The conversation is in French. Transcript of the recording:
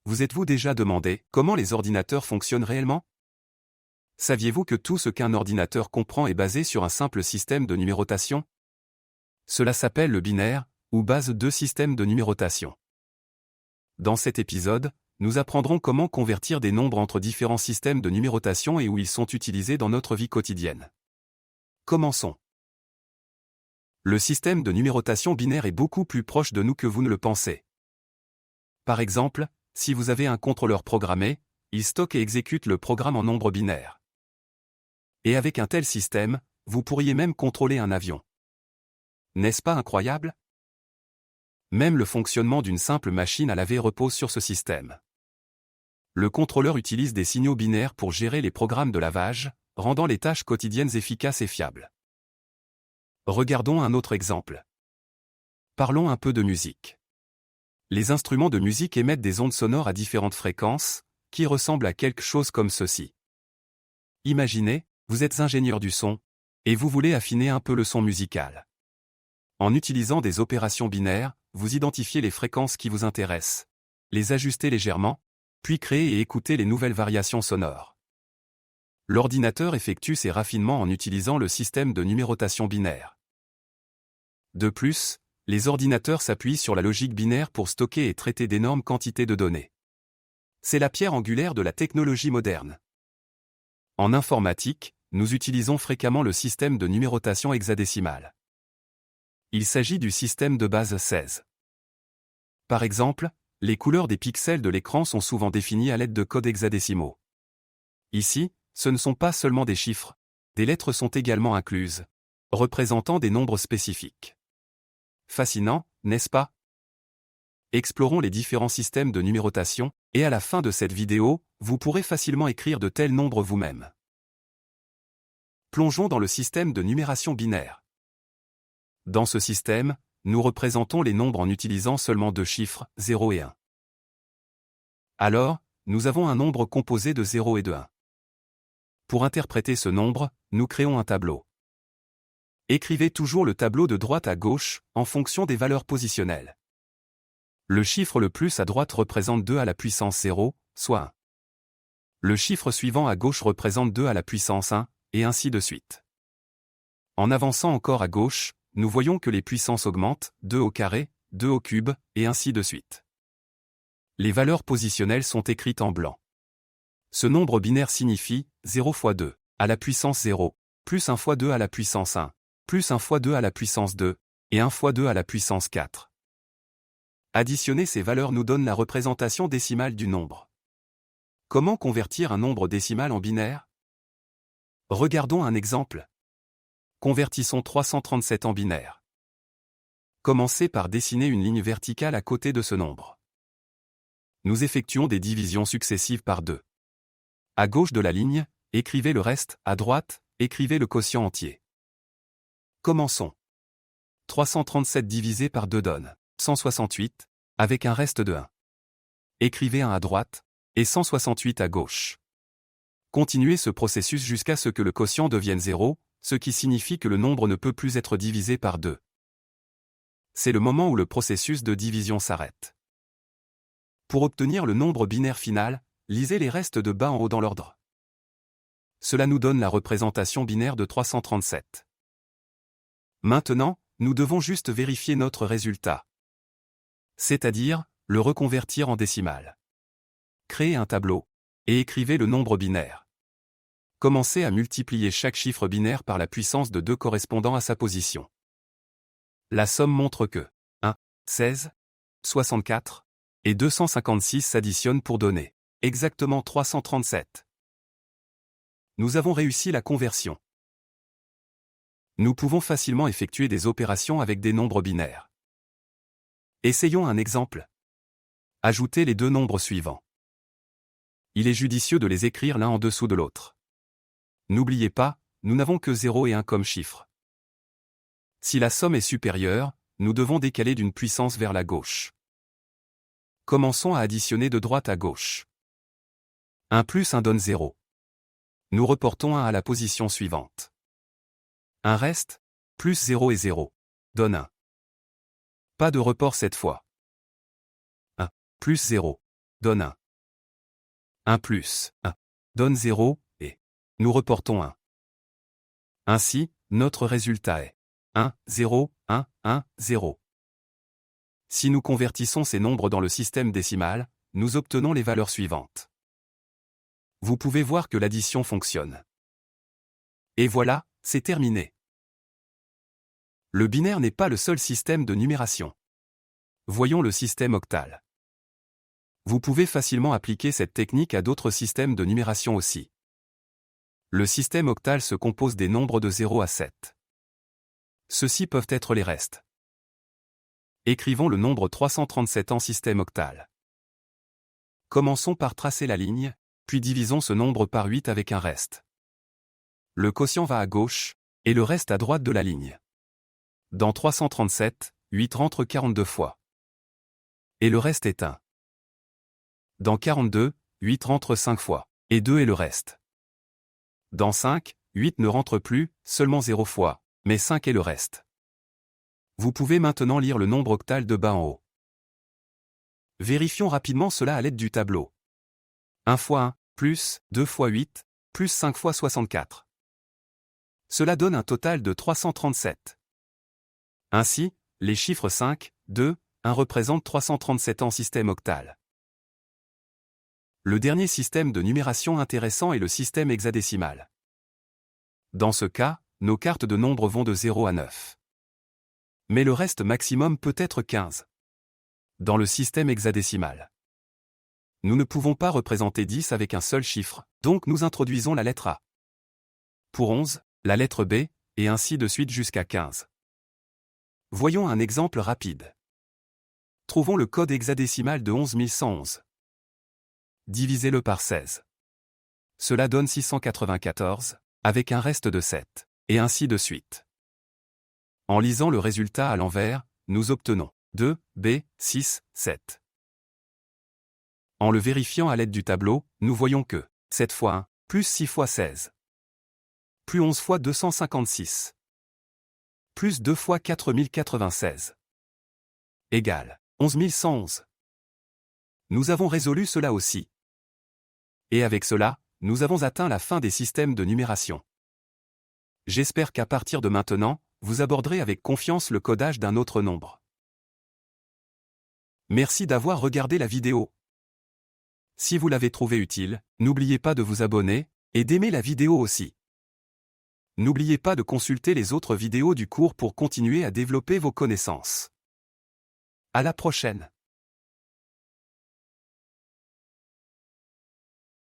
Vous êtes-vous déjà demandé comment les ordinateurs fonctionnent réellement? Saviez-vous que tout ce qu'un ordinateur comprend est basé sur un simple système de numérotation? Cela s'appelle le binaire, ou base 2 système de numérotation. Dans cet épisode, nous apprendrons comment convertir des nombres entre différents systèmes de numérotation et où ils sont utilisés dans notre vie quotidienne. Commençons. Le système de numérotation binaire est beaucoup plus proche de nous que vous ne le pensez. Par exemple, si vous avez un contrôleur programmé, il stocke et exécute le programme en nombre binaire. Et avec un tel système, vous pourriez même contrôler un avion. N'est-ce pas incroyable? Même le fonctionnement d'une simple machine à laver repose sur ce système. Le contrôleur utilise des signaux binaires pour gérer les programmes de lavage, rendant les tâches quotidiennes efficaces et fiables. Regardons un autre exemple. Parlons un peu de musique. Les instruments de musique émettent des ondes sonores à différentes fréquences, qui ressemblent à quelque chose comme ceci. Imaginez, vous êtes ingénieur du son, et vous voulez affiner un peu le son musical. En utilisant des opérations binaires, vous identifiez les fréquences qui vous intéressent, les ajustez légèrement, puis créez et écoutez les nouvelles variations sonores. L'ordinateur effectue ces raffinements en utilisant le système de numérotation binaire. De plus, les ordinateurs s'appuient sur la logique binaire pour stocker et traiter d'énormes quantités de données. C'est la pierre angulaire de la technologie moderne. En informatique, nous utilisons fréquemment le système de numérotation hexadécimale. Il s'agit du système de base 16. Par exemple, les couleurs des pixels de l'écran sont souvent définies à l'aide de codes hexadécimaux. Ici, ce ne sont pas seulement des chiffres, des lettres sont également incluses, représentant des nombres spécifiques. Fascinant, n'est-ce pas? Explorons les différents systèmes de numérotation, et à la fin de cette vidéo, vous pourrez facilement écrire de tels nombres vous-même. Plongeons dans le système de numération binaire. Dans ce système, nous représentons les nombres en utilisant seulement deux chiffres, 0 et 1. Alors, nous avons un nombre composé de 0 et de 1. Pour interpréter ce nombre, nous créons un tableau. Écrivez toujours le tableau de droite à gauche, en fonction des valeurs positionnelles. Le chiffre le plus à droite représente 2 à la puissance 0, soit 1. Le chiffre suivant à gauche représente 2 à la puissance 1, et ainsi de suite. En avançant encore à gauche, nous voyons que les puissances augmentent, 2 au carré, 2 au cube, et ainsi de suite. Les valeurs positionnelles sont écrites en blanc. Ce nombre binaire signifie 0 fois 2, à la puissance 0, plus 1 fois 2 à la puissance 1, plus 1 fois 2 à la puissance 2, et 1 fois 2 à la puissance 4. Additionner ces valeurs nous donne la représentation décimale du nombre. Comment convertir un nombre décimal en binaire? Regardons un exemple. Convertissons 337 en binaire. Commencez par dessiner une ligne verticale à côté de ce nombre. Nous effectuons des divisions successives par 2. À gauche de la ligne, écrivez le reste, à droite, écrivez le quotient entier. Commençons. 337 divisé par 2 donne 168, avec un reste de 1. Écrivez 1 à droite, et 168 à gauche. Continuez ce processus jusqu'à ce que le quotient devienne 0, ce qui signifie que le nombre ne peut plus être divisé par 2. C'est le moment où le processus de division s'arrête. Pour obtenir le nombre binaire final, lisez les restes de bas en haut dans l'ordre. Cela nous donne la représentation binaire de 337. Maintenant, nous devons juste vérifier notre résultat. C'est-à-dire, le reconvertir en décimal. Créez un tableau, et écrivez le nombre binaire. Commencez à multiplier chaque chiffre binaire par la puissance de 2 correspondant à sa position. La somme montre que 1, 16, 64 et 256 s'additionnent pour donner exactement 337. Nous avons réussi la conversion. Nous pouvons facilement effectuer des opérations avec des nombres binaires. Essayons un exemple. Ajoutez les deux nombres suivants. Il est judicieux de les écrire l'un en dessous de l'autre. N'oubliez pas, nous n'avons que 0 et 1 comme chiffres. Si la somme est supérieure, nous devons décaler d'une puissance vers la gauche. Commençons à additionner de droite à gauche. 1 plus 1 donne 0. Nous reportons 1 à la position suivante. 1 reste, plus 0 et 0, donne 1. Pas de report cette fois. 1 plus 0 donne 1. 1 plus 1 donne 0, et nous reportons 1. Ainsi, notre résultat est 1, 0, 1, 1, 0. Si nous convertissons ces nombres dans le système décimal, nous obtenons les valeurs suivantes. Vous pouvez voir que l'addition fonctionne. Et voilà, c'est terminé. Le binaire n'est pas le seul système de numération. Voyons le système octal. Vous pouvez facilement appliquer cette technique à d'autres systèmes de numération aussi. Le système octal se compose des nombres de 0 à 7. Ceux-ci peuvent être les restes. Écrivons le nombre 337 en système octal. Commençons par tracer la ligne, puis divisons ce nombre par 8 avec un reste. Le quotient va à gauche, et le reste à droite de la ligne. Dans 337, 8 rentre 42 fois. Et le reste est 1. Dans 42, 8 rentre 5 fois, et 2 est le reste. Dans 5, 8 ne rentre plus, seulement 0 fois, mais 5 est le reste. Vous pouvez maintenant lire le nombre octal de bas en haut. Vérifions rapidement cela à l'aide du tableau. 1 fois 1, plus 2 fois 8, plus 5 fois 64. Cela donne un total de 337. Ainsi, les chiffres 5, 2, 1 représentent 337 en système octal. Le dernier système de numération intéressant est le système hexadécimal. Dans ce cas, nos cartes de nombres vont de 0 à 9. Mais le reste maximum peut être 15. Dans le système hexadécimal, nous ne pouvons pas représenter 10 avec un seul chiffre, donc nous introduisons la lettre A. Pour 11, la lettre B, et ainsi de suite jusqu'à 15. Voyons un exemple rapide. Trouvons le code hexadécimal de 11111. Divisez-le par 16. Cela donne 694, avec un reste de 7, et ainsi de suite. En lisant le résultat à l'envers, nous obtenons 2, B, 6, 7. En le vérifiant à l'aide du tableau, nous voyons que 7 fois 1, plus 6 fois 16, plus 11 fois 256, plus 2 fois 4096, égale 11111. Nous avons résolu cela aussi. Et avec cela, nous avons atteint la fin des systèmes de numération. J'espère qu'à partir de maintenant, vous aborderez avec confiance le codage d'un autre nombre. Merci d'avoir regardé la vidéo. Si vous l'avez trouvé utile, n'oubliez pas de vous abonner, et d'aimer la vidéo aussi. N'oubliez pas de consulter les autres vidéos du cours pour continuer à développer vos connaissances. À la prochaine.